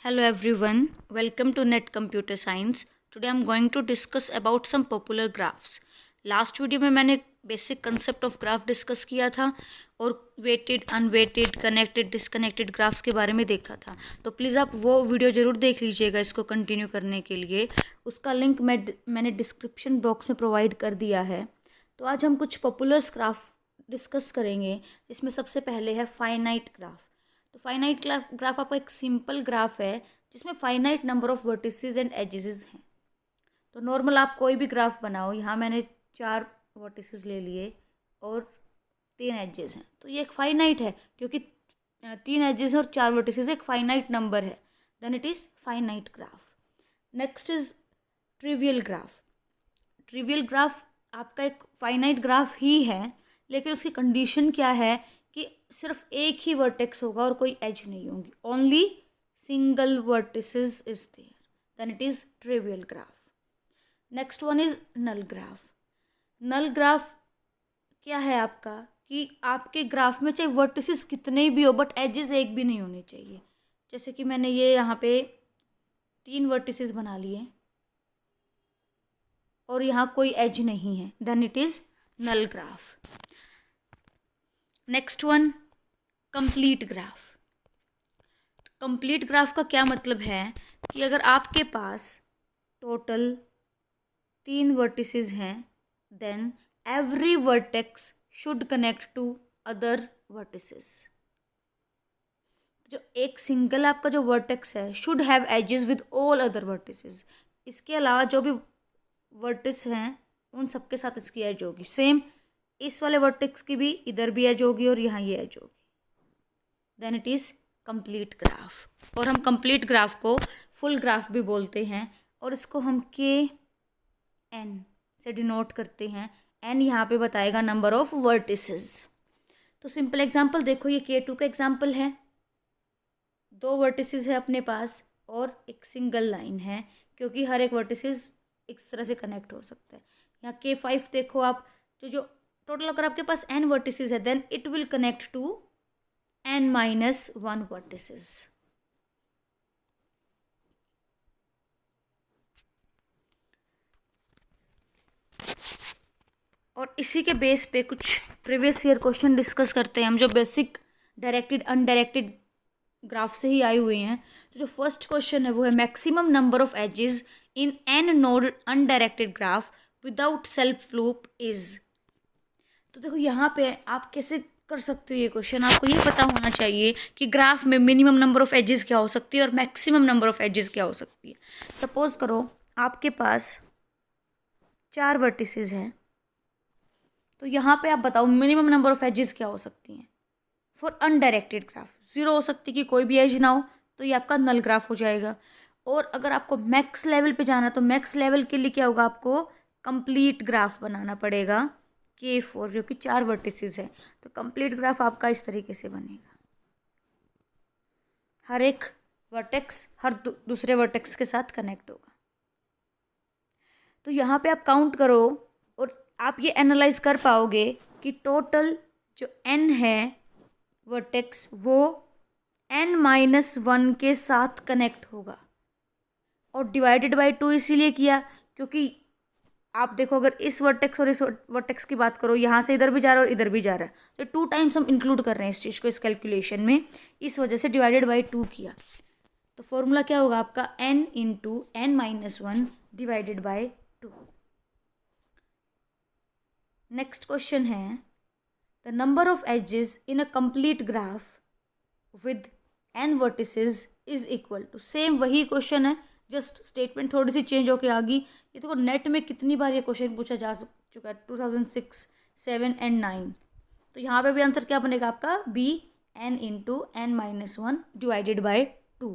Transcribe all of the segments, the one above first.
Hello everyone, welcome to Net Computer Science. Today I'm going to discuss about some popular graphs. Last video में मैंने basic concept of graph discuss किया था और weighted, unweighted, connected, disconnected graphs के बारे में देखा था। तो प्लीज़ आप वो वीडियो ज़रूर देख लीजिएगा इसको कंटिन्यू करने के लिए। उसका लिंक मैंने डिस्क्रिप्शन बॉक्स में प्रोवाइड कर दिया है। तो आज हम कुछ पॉपुलर ग्राफ डिस्कस करेंगे, जिसमें सबसे पहले है फाइनाइट ग्राफ। तो फाइनाइट ग्राफ आपका एक सिंपल ग्राफ है जिसमें finite number of vertices and edges हैं। तो नॉर्मल आप कोई भी ग्राफ बनाओ, यहाँ मैंने 4 वर्टिसेस ले लिए और 3 एजेस हैं, तो ये एक फाइनाइट है क्योंकि 3 एजेस और 4 वर्टिसेस एक फाइनाइट नंबर है, then it is finite graph. Next is trivial graph. Trivial graph आपका एक फाइनाइट ग्राफ ही है, लेकिन उसकी कंडीशन क्या है कि सिर्फ एक ही वर्टेक्स होगा और कोई एज नहीं होंगी, only single vertices is there, then it is trivial graph. Next one is null graph. Null graph क्या है आपका कि आपके ग्राफ में चाहे वर्टिसेस कितने भी हो बट एजेस एक भी नहीं होने चाहिए। जैसे कि मैंने ये यहाँ पे 3 वर्टिसेस बना लिए और यहाँ कोई एज नहीं है, then it is null graph. Next one complete graph. Complete graph का क्या मतलब है कि अगर आपके पास टोटल 3 वर्टिसेस हैं, then every vertex should connect to other vertices. जो एक सिंगल आपका जो वर्टेक्स है should have edges with all other vertices. इसके अलावा जो भी वर्टिस हैं उन सबके साथ इसकी एज होगी। सेम इस वाले वर्टेक्स की भी इधर भी एज होगी और यहाँ ये एज होगी, then it is complete graph. और हम कंप्लीट ग्राफ को फुल ग्राफ भी बोलते हैं और इसको हम KN से डिनोट करते हैं। N यहाँ पे बताएगा नंबर ऑफ वर्टिसेस। तो सिंपल एग्जांपल देखो, ये K2 का एग्जांपल है। 2 वर्टिसेस है अपने पास और एक सिंगल लाइन है, क्योंकि हर एक वर्टिसेस एक तरह से कनेक्ट हो सकता है। यहाँ K5 देखो आप, तो जो टोटल अगर आपके पास n वर्टिसेस है, then it will connect to n-1 vertices. और इसी के बेस पे कुछ प्रीवियस ईयर क्वेश्चन डिस्कस करते हैं हम, जो बेसिक डायरेक्टेड अनडायरेक्टेड ग्राफ से ही आए हुए हैं। तो जो फर्स्ट क्वेश्चन है वो है maximum number of edges in n node undirected graph without self loop is. तो देखो यहाँ पे आप कैसे कर सकते हो ये क्वेश्चन। आपको ये पता होना चाहिए कि ग्राफ में मिनिमम नंबर ऑफ एजेस क्या हो सकती है और मैक्सिमम नंबर ऑफ एजेस क्या हो सकती है। सपोज करो आपके पास 4 वर्टिसेस हैं, तो यहाँ पे आप बताओ मिनिमम नंबर ऑफ एजेस क्या हो सकती हैं फॉर अनडायरेक्टेड ग्राफ। 0 हो सकती कि कोई भी एज ना हो, तो ये आपका नल ग्राफ हो जाएगा। और अगर आपको मैक्स लेवल पे जाना, तो मैक्स लेवल के लिए क्या होगा, आपको कंप्लीट ग्राफ बनाना पड़ेगा K4, जो कि 4 वर्टिसेस है। तो कंप्लीट ग्राफ आपका इस तरीके से बनेगा, हर एक वर्टेक्स हर दूसरे वर्टेक्स के साथ कनेक्ट होगा। तो यहाँ पे आप काउंट करो और आप ये एनालाइज कर पाओगे कि टोटल जो n है वर्टेक्स वो n-1 के साथ कनेक्ट होगा। और डिवाइडेड बाय 2 इसीलिए किया क्योंकि आप देखो, अगर इस वर्टेक्स और इस वर्टेक्स की बात करो, यहाँ से इधर भी जा रहा है और इधर भी जा रहा है, तो 2 टाइम्स हम इंक्लूड कर रहे हैं इस चीज़ को इस कैलकुलेशन में, इस वजह से डिवाइडेड बाय 2 किया। तो फॉर्मूला क्या होगा आपका, n into n-1 divided by 2। Next question है the number of edges in a complete graph with n vertices is equal to. Same वही क्वेश्चन है, जस्ट स्टेटमेंट थोड़ी सी चेंज होके आ गई। ये देखो नेट में कितनी बार ये क्वेश्चन पूछा जा चुका है, 2006, 7 एंड 9। तो यहाँ पे भी आंसर क्या बनेगा आपका, B n into n-1 divided by 2।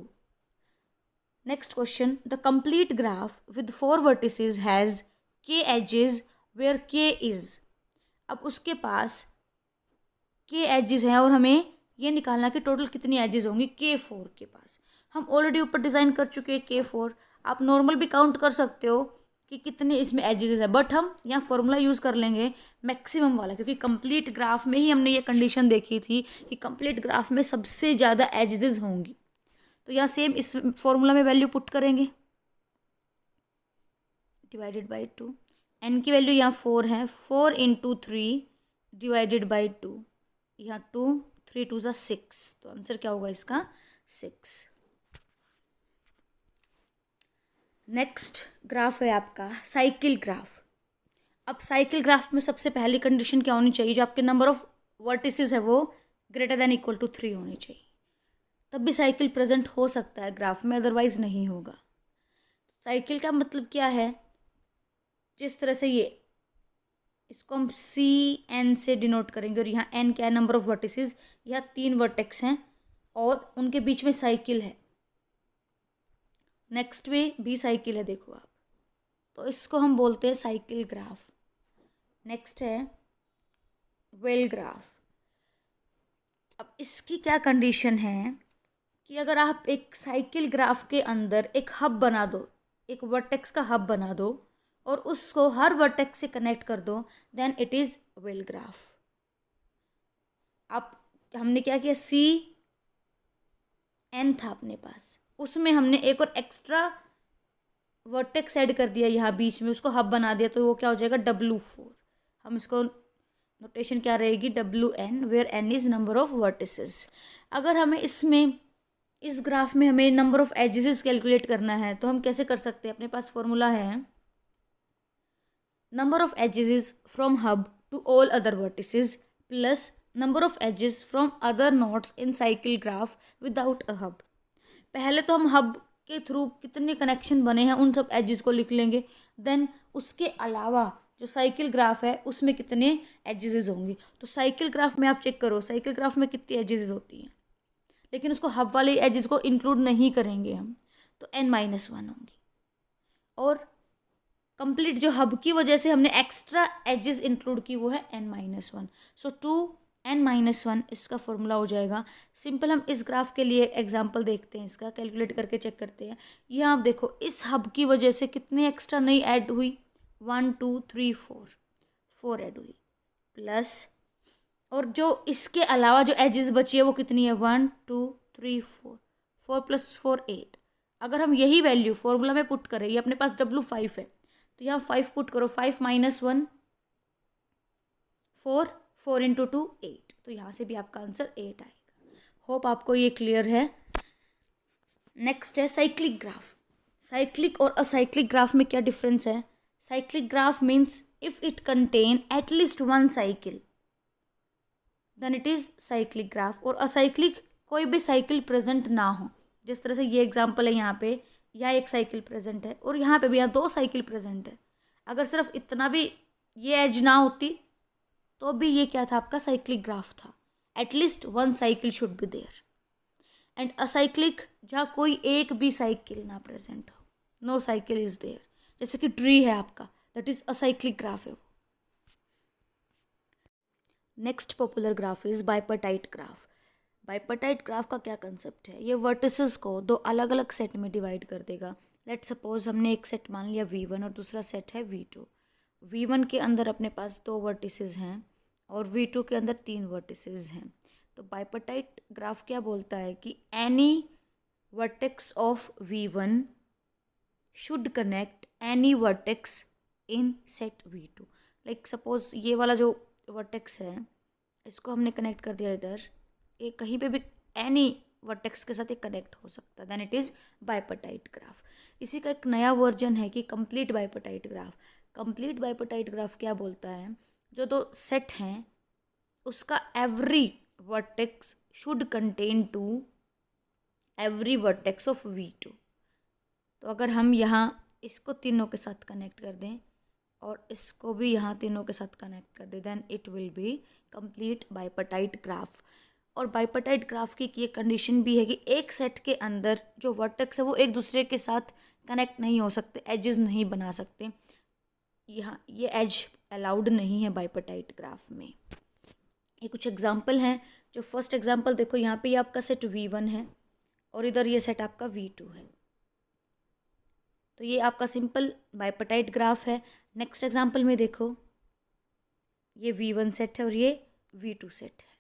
Next question, the complete graph with 4 vertices has K edges where K is. अब उसके पास K एजेस हैं और हमें ये निकालना कि टोटल कितनी एजेस होंगी K4 के पास। हम ऑलरेडी ऊपर डिज़ाइन कर चुके हैं K4, आप नॉर्मल भी काउंट कर सकते हो कि कितने इसमें एजेस है, बट हम यहाँ फॉर्मूला यूज़ कर लेंगे मैक्सिमम वाला, क्योंकि कंप्लीट ग्राफ में ही हमने ये कंडीशन देखी थी कि कंप्लीट ग्राफ में सबसे ज़्यादा एजेस होंगी। तो यहाँ सेम इस फॉर्मूला में वैल्यू पुट करेंगे, डिवाइडेड बाई 2। एन की वैल्यू यहाँ 4 है, 4 इंटू 3 डिवाइडेड बाई 2, यहाँ 2, 3 2 ज़ा 6, तो आंसर क्या होगा इसका 6। नेक्स्ट ग्राफ है आपका साइकिल ग्राफ। अब साइकिल ग्राफ में सबसे पहली कंडीशन क्या होनी चाहिए, जो आपके नंबर ऑफ वर्टिसेस है वो ग्रेटर देन इक्वल टू 3 होनी चाहिए, तब भी साइकिल प्रेजेंट हो सकता है ग्राफ में, अदरवाइज नहीं होगा। साइकिल का मतलब क्या है, जिस तरह से ये इसको हम सी एन से डिनोट करेंगे, और यहाँ एन क्या है, नंबर ऑफ वर्टिसेस, यहाँ 3 वर्टेक्स हैं और उनके बीच में साइकिल है, नेक्स्ट में भी साइकिल है, देखो आप, तो इसको हम बोलते हैं साइकिल ग्राफ। नेक्स्ट है वेल ग्राफ। अब इसकी क्या कंडीशन है कि अगर आप एक साइकिल ग्राफ के अंदर एक हब बना दो, एक वर्टेक्स का हब बना दो और उसको हर वर्टेक्स से कनेक्ट कर दो, then it is wheel graph. अब हमने क्या किया, सी एन था अपने पास, उसमें हमने एक और एक्स्ट्रा वर्टेक्स ऐड कर दिया यहाँ बीच में, उसको हब बना दिया, तो वो क्या हो जाएगा W4। हम इसको नोटेशन क्या रहेगी, WN, where N is number of vertices. अगर हमें इसमें इस ग्राफ में हमें नंबर ऑफ एजेस कैलकुलेट करना है तो हम कैसे कर सकते हैं, अपने पास फॉर्मूला है, number of edges from hub to all other vertices plus number of edges from other nodes in cycle graph without a hub. पहले तो हम हब के थ्रू कितने कनेक्शन बने हैं उन सब एजेस को लिख लेंगे, देन उसके अलावा जो साइकिल ग्राफ है उसमें कितने एजेस होंगे। तो साइकिल ग्राफ में आप चेक करो, साइकिल ग्राफ में कितनी एजेस होती हैं, लेकिन उसको हब वाले एजेस को इंक्लूड नहीं करेंगे हम, तो n-1 होंगी। और कंप्लीट जो हब की वजह से हमने एक्स्ट्रा एजेस इंक्लूड की वो है n-1, सो 2n-1 इसका फॉर्मूला हो जाएगा। सिंपल हम इस ग्राफ के लिए एग्जांपल देखते हैं, इसका कैलकुलेट करके चेक करते हैं। यहाँ आप देखो इस हब की वजह से कितने एक्स्ट्रा नई ऐड हुई, 1 2 3 4 ऐड हुई, प्लस और जो इसके अलावा जो एजेस बची है वो कितनी है, 1 2 3 4, 4 + 4 8। अगर हम यही वैल्यू फॉर्मूला में पुट करें, ये अपने पास W5 है, तो यहाँ 5 पुट करो, 5 - 1 4, 4 × 2 8, तो यहाँ से भी आपका आंसर 8 आएगा। होप आपको ये क्लियर है। नेक्स्ट है साइक्लिक ग्राफ। साइक्लिक और असाइक्लिक ग्राफ में क्या डिफरेंस है, cyclic graph means if it contain at least 1 cycle then it is cyclic graph, और असाइक्लिक कोई भी साइकिल प्रेजेंट ना हो। जिस तरह से ये एग्जांपल है, यहाँ पे यहाँ एक साइकिल प्रेजेंट है और यहाँ पे भी यहाँ 2 साइकिल प्रेजेंट है। अगर सिर्फ इतना भी ये एज ना होती तो भी ये क्या था, आपका साइक्लिक ग्राफ था, at least 1 cycle should be there. And acyclic जहाँ कोई एक भी साइकिल ना प्रेजेंट हो, नो साइकिल इज देयर, जैसे कि ट्री है आपका, दैट इज असाइक्लिक ग्राफ है वो। Next popular graph is bipartite graph. Bipartite graph का क्या कंसेप्ट है, ये वर्टिसेस को 2 अलग अलग सेट में डिवाइड कर देगा। लेट सपोज हमने एक सेट मान लिया V1 और दूसरा सेट है V2। V1 के अंदर अपने पास 2 वर्टिसेस हैं और V2 के अंदर 3 वर्टिसेस हैं। तो बाइपर्टाइट ग्राफ क्या बोलता है कि any vertex of V1 should connect any vertex in set V2। Like suppose ये वाला जो वर्टेक्स है इसको हमने कनेक्ट कर दिया इधर, ये कहीं पे भी एनी वर्टेक्स के साथ ये कनेक्ट हो सकता है, then it is bipartite graph. इसी का एक नया वर्जन है कि complete bipartite graph. Complete bipartite graph क्या बोलता है, जो 2 सेट हैं उसका every vertex should contain 2 every vertex of V2। तो अगर हम यहाँ इसको तीनों के साथ कनेक्ट कर दें और इसको भी यहाँ तीनों के साथ कनेक्ट कर दे, then it will be complete bipartite graph. और बाइपर्टाइट ग्राफ की ये कंडीशन भी है कि एक सेट के अंदर जो वर्टेक्स है वो एक दूसरे के साथ कनेक्ट नहीं हो सकते, एजेस नहीं बना सकते। यहाँ ये एज अलाउड नहीं है बाइपर्टाइट ग्राफ में। ये कुछ एग्जांपल हैं। जो फर्स्ट एग्जांपल देखो, यहाँ पे ये आपका सेट V1 है और इधर ये सेट आपका V2 है, तो ये आपका सिंपल बाइपर्टाइट ग्राफ है। नेक्स्ट एग्जांपल में देखो, ये V1 सेट है और ये V2 सेट है।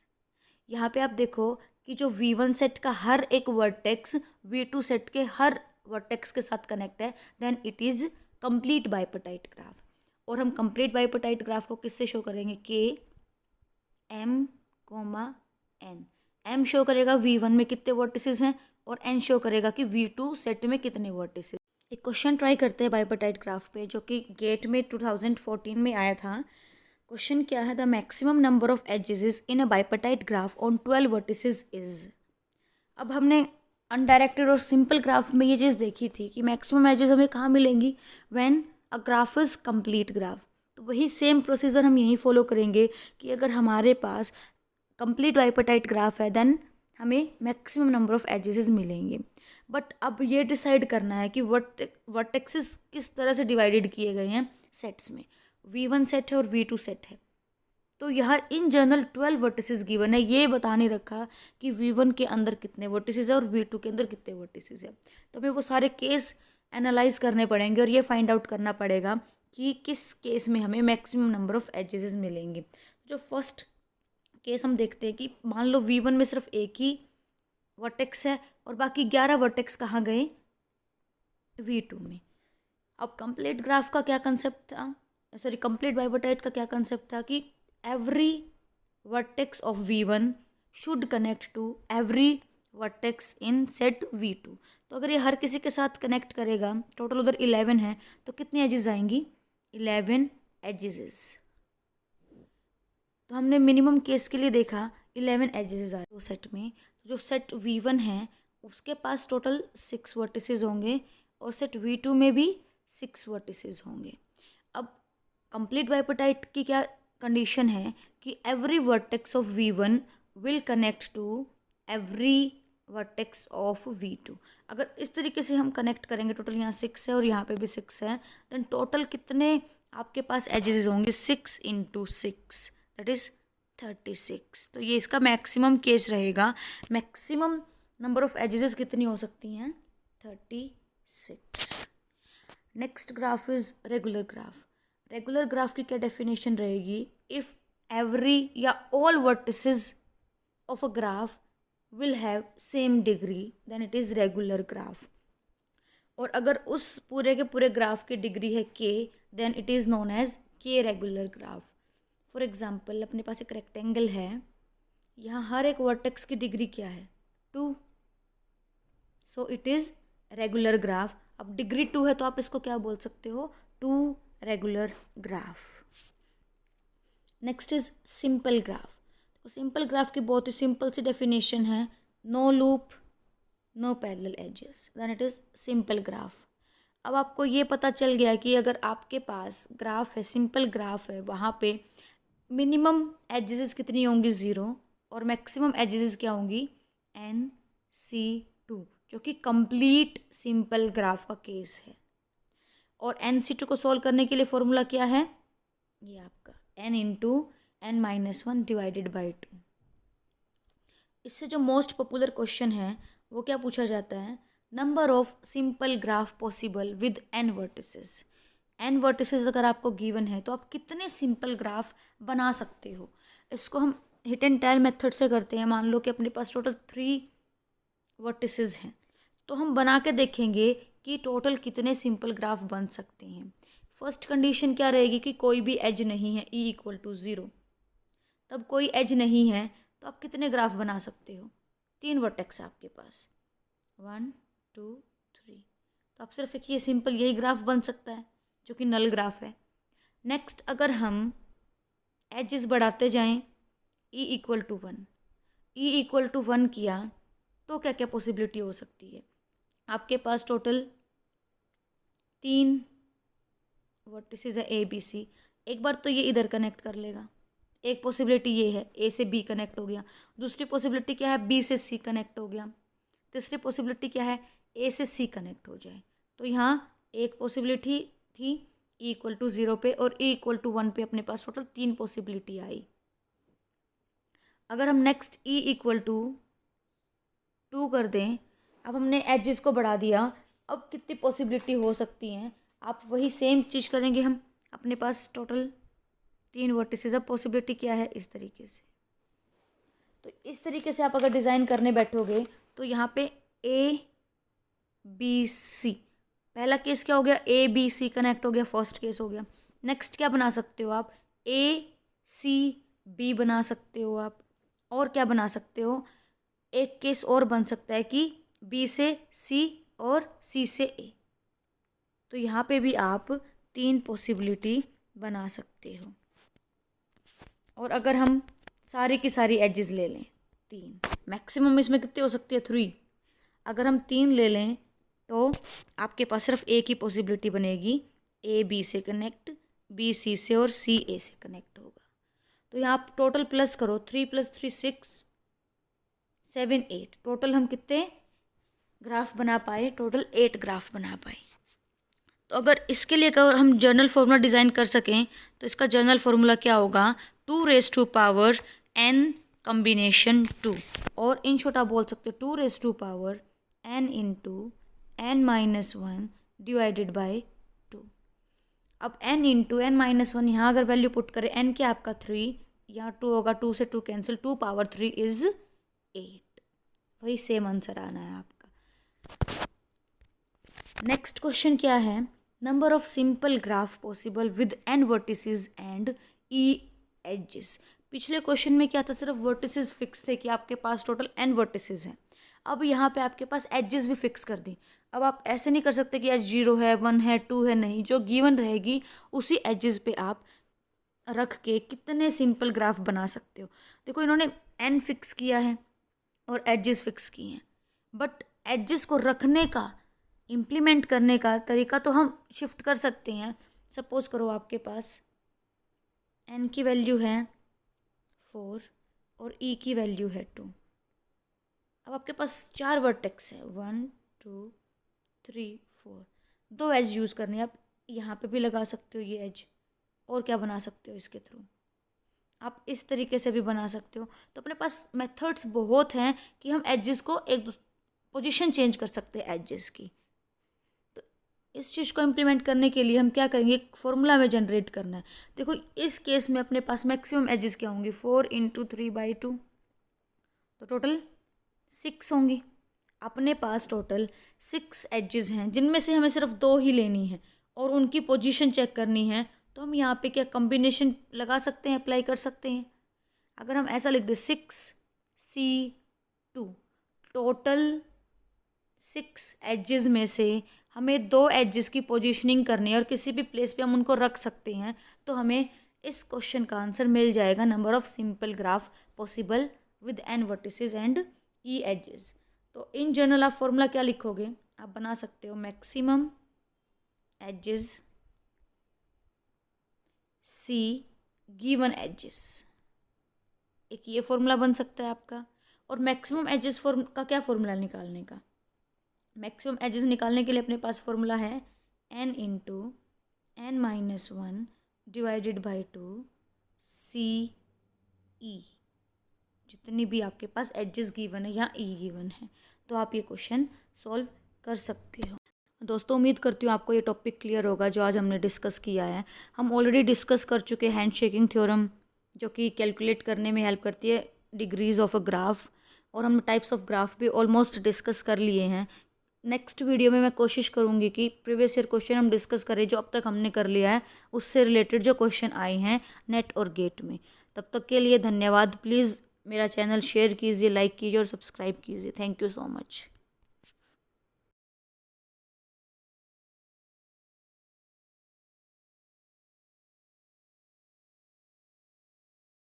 यहाँ पे आप देखो कि जो V1 सेट का हर एक वर्टेक्स V2 सेट के हर वर्टेक्स के साथ कनेक्ट है, then it is complete bipartite graph. और हम कंप्लीट बाइपर्टाइट ग्राफ को किससे शो करेंगे? K M N। M show करेगा V1 में कितने वर्टिसेस हैं और N शो करेगा कि V2 सेट में कितने वर्टिसेस। एक क्वेश्चन ट्राई करते हैं बाइपर्टाइट ग्राफ पे, जो कि गेट में 2014 में आया था। क्वेश्चन क्या है? The maximum number of edges in a bipartite graph on 12 vertices is. अब हमने अनडायरेक्टेड और सिंपल ग्राफ में ये चीज़ देखी थी कि मैक्सिमम एजेस हमें कहाँ मिलेंगी? When a graph is complete graph. तो वही सेम प्रोसीजर हम यहीं फॉलो करेंगे कि अगर हमारे पास कंप्लीट बाइपर्टाइट ग्राफ है देन हमें मैक्सिमम नंबर ऑफ एजेस मिलेंगे। बट अब ये डिसाइड करना है कि वर्टेक्सेस किस तरह से डिवाइडेड किए गए हैं सेट्स में। V1 सेट है और V2 सेट है। तो यहाँ इन जनरल 12 वर्टिसेस गिवन है, ये बता नहीं रखा कि V1 के अंदर कितने वर्टिसेस है और V2 के अंदर कितने वर्टिसेस है। तो हमें वो सारे केस एनालाइज करने पड़ेंगे और ये फाइंड आउट करना पड़ेगा कि किस केस में हमें मैक्सिमम नंबर ऑफ एजेस मिलेंगे। जो फर्स्ट केस हम देखते हैं कि मान लो V1 में सिर्फ एक ही वर्टेक्स है और बाकी 11 वर्टेक्स कहाँ गए? V2 में। अब कंप्लीट ग्राफ का क्या कंसेप्ट था? सॉरी, कंप्लीट बाइपर्टाइट का क्या कंसेप्ट था कि every vertex of V1 should connect to every vertex in set V2। तो अगर ये हर किसी के साथ कनेक्ट करेगा, टोटल उधर 11 है, तो कितनी एजेस आएंगी? 11 एजेस। तो हमने मिनिमम केस के लिए देखा 11 एजेस आए दो सेट में। जो सेट V1 है उसके पास टोटल 6 वर्टिसेस होंगे और सेट V2 में भी 6 वर्टिसेस होंगे। अब कंप्लीट बाइपर्टाइट की क्या कंडीशन है कि every vertex of V1 will connect to every vertex of V2। अगर इस तरीके से हम कनेक्ट करेंगे, टोटल यहाँ 6 है और यहाँ पे भी 6 है, देन टोटल कितने आपके पास एजेस होंगे? 6 × 6 दैट इज़ 36। तो ये इसका मैक्सिमम केस रहेगा। मैक्सिमम नंबर ऑफ एजेस कितनी हो सकती हैं? 36। Next graph is regular graph. Regular graph की क्या डेफिनेशन रहेगी? इफ़ एवरी या all vertices of a graph will have same degree then it is regular graph. और अगर उस पूरे के पूरे ग्राफ की डिग्री है k, then it is known as k regular graph. For example, अपने पास एक रेक्टेंगल है, यहाँ हर एक वर्टेक्स की डिग्री क्या है? 2। So it is regular graph. अब डिग्री 2 है तो आप इसको क्या बोल सकते हो? 2 regular graph. Next is simple graph. तो सिंपल ग्राफ की बहुत ही सिंपल सी डेफिनेशन है, no loop no parallel edges, then it is simple graph. अब आपको ये पता चल गया कि अगर आपके पास ग्राफ है, सिंपल ग्राफ है, वहाँ पे मिनिमम एजेस कितनी होंगी? 0 और मैक्सिमम एजेस क्या होंगी? NC2, जो कि कंप्लीट सिंपल ग्राफ का केस है। और NC2 को सॉल्व करने के लिए फॉर्मूला क्या है? ये आपका n × n-1 डिवाइडेड बाई 2। इससे जो मोस्ट पॉपुलर क्वेश्चन है वो क्या पूछा जाता है? Number of simple graph possible with n vertices. n vertices अगर आपको गिवन है तो आप कितने सिंपल ग्राफ बना सकते हो? इसको हम हिट एंड टेल मेथड से करते हैं। मान लो कि अपने पास टोटल 3 वर्टिसेस हैं, तो हम बना के देखेंगे कि टोटल कितने सिंपल ग्राफ बन सकते हैं। फर्स्ट कंडीशन क्या रहेगी कि कोई भी एज नहीं है, E = 0। तब कोई एज नहीं है तो आप कितने ग्राफ बना सकते हो? 3 वर्टेक्स आपके पास, 1 2 3। तो आप सिर्फ एक ये सिंपल यही ग्राफ बन सकता है जो कि नल ग्राफ है। नेक्स्ट, अगर हम एजेस बढ़ाते जाएं, E = 1, E = 1 किया तो क्या क्या पॉसिबिलिटी हो सकती है? आपके पास टोटल 3 वर्टिसेस है ABC। एक बार तो ये इधर कनेक्ट कर लेगा, एक पॉसिबिलिटी ये है A से B कनेक्ट हो गया। दूसरी पॉसिबिलिटी क्या है? B से C कनेक्ट हो गया। तीसरी पॉसिबिलिटी क्या है? A से C कनेक्ट हो जाए। तो यहाँ एक पॉसिबिलिटी थी E = 0 पे और E = 1 पे अपने पास टोटल 3 पॉसिबिलिटी आई। अगर हम नेक्स्ट E = 2 कर दें, अब हमने एजेस को बढ़ा दिया, अब कितनी पॉसिबिलिटी हो सकती हैं? आप वही सेम चीज़ करेंगे हम। अपने पास टोटल 3 वर्टिसेस, अब पॉसिबिलिटी क्या है? इस तरीके से। तो इस तरीके से आप अगर डिज़ाइन करने बैठोगे तो यहाँ पे ABC, पहला केस क्या हो गया, ABC कनेक्ट हो गया, फर्स्ट केस हो गया। नेक्स्ट क्या बना सकते हो आप, ACB बना सकते हो आप। और क्या बना सकते हो, एक केस और बन सकता है कि B से C और C से A। तो यहाँ पे भी आप 3 पॉसिबिलिटी बना सकते हो। और अगर हम सारी की सारी एजेस ले लें, 3, मैक्सिमम इसमें कितने हो सकती है, 3। अगर हम 3 ले लें तो आपके पास सिर्फ एक ही पॉसिबिलिटी बनेगी, A B से कनेक्ट, B C से और C A से कनेक्ट होगा। तो यहाँ आप टोटल प्लस करो, 3 + 3 6 7 8, टोटल हम कितने ग्राफ बना पाए, टोटल 8 ग्राफ बना पाए। तो अगर इसके लिए अगर हम जर्नल फार्मूला डिज़ाइन कर सकें तो इसका जर्नल फार्मूला क्या होगा, 2n कॉम्बिनेशन 2, और इन छोटा बोल सकते हो 2n × n-1 डिवाइडेड बाय 2। अब n × n-1 यहाँ अगर वैल्यू पुट करें, n क्या आपका 3, यहाँ 2 होगा, 2 से 2 कैंसिल, 2 पावर 3 इज़ 8। वही सेम आंसर आना है आपका। नेक्स्ट क्वेश्चन क्या है, number of simple graph possible with n vertices and e edges. पिछले क्वेश्चन में क्या था, सिर्फ वर्टिसेस फिक्स थे कि आपके पास टोटल n वर्टिसेस हैं। अब यहाँ पे आपके पास एजेस भी फिक्स कर दी। अब आप ऐसे नहीं कर सकते कि एज 0 है, 1 है, 2 है, नहीं, जो गिवन रहेगी उसी एजेस पे आप रख के कितने सिंपल ग्राफ बना सकते हो। देखो इन्होंने n फिक्स किया है और एजेस फिक्स किए हैं, बट एजेस को रखने का, इम्प्लीमेंट करने का तरीका तो हम शिफ्ट कर सकते हैं। सपोज करो आपके पास n की वैल्यू है 4 और e की वैल्यू है 2। अब आपके पास 4 वर्टेक्स है, 1 2 3 4, 2 एज यूज़ करनी है। आप यहाँ पे भी लगा सकते हो ये एज, और क्या बना सकते हो इसके थ्रू, आप इस तरीके से भी बना सकते हो। तो अपने पास मेथड्स बहुत हैं कि हम एजेस को एक पोजीशन चेंज कर सकते हैं एजेस की। तो इस चीज़ को इम्प्लीमेंट करने के लिए हम क्या करेंगे, एक फॉर्मूला में जनरेट करना है। देखो इस केस में अपने पास मैक्सिमम एजेस क्या होंगी, 4 × 3/2, तो टोटल 6 होंगी। अपने पास टोटल 6 एजेस हैं, जिनमें से हमें सिर्फ 2 ही लेनी है और उनकी पोजीशन चेक करनी है। तो हम यहाँ पे क्या कॉम्बिनेशन लगा सकते हैं, अप्लाई कर सकते हैं। अगर हम ऐसा लिख दें 6C2, टोटल 6 एजेस में से हमें 2 एजेस की पोजीशनिंग करनी है और किसी भी प्लेस पे हम उनको रख सकते हैं। तो हमें इस क्वेश्चन का आंसर मिल जाएगा, number of simple graph possible with n vertices and e edges. तो इन जनरल आप फॉर्मूला क्या लिखोगे, आप बना सकते हो maximum edges C given edges, एक ये फॉर्मूला बन सकता है आपका। और मैक्सिमम एजेस फॉर्म का क्या फॉर्मूला निकालने का, मैक्सिमम एजेस निकालने के लिए अपने पास फॉर्मूला है n × n-1 divided by 2 CE, जितनी भी आपके पास एजेस गिवन है या e गिवन है। तो आप ये क्वेश्चन सॉल्व कर सकते हो। दोस्तों उम्मीद करती हूँ आपको ये टॉपिक क्लियर होगा जो आज हमने डिस्कस किया है। हम ऑलरेडी डिस्कस कर चुके हैं हैंडशेकिंग थ्योरम, जो कि कैलकुलेट करने में हेल्प करती है डिग्रीज ऑफ अ ग्राफ, और हम टाइप्स ऑफ ग्राफ भी ऑलमोस्ट डिस्कस कर लिए हैं। नेक्स्ट वीडियो में मैं कोशिश करूँगी कि प्रीवियस ईयर क्वेश्चन हम डिस्कस करें जो अब तक हमने कर लिया है, उससे रिलेटेड जो क्वेश्चन आए हैं नेट और गेट में। तब तक के लिए धन्यवाद। प्लीज़ मेरा चैनल शेयर कीजिए, लाइक कीजिए और सब्सक्राइब कीजिए। Thank you so much.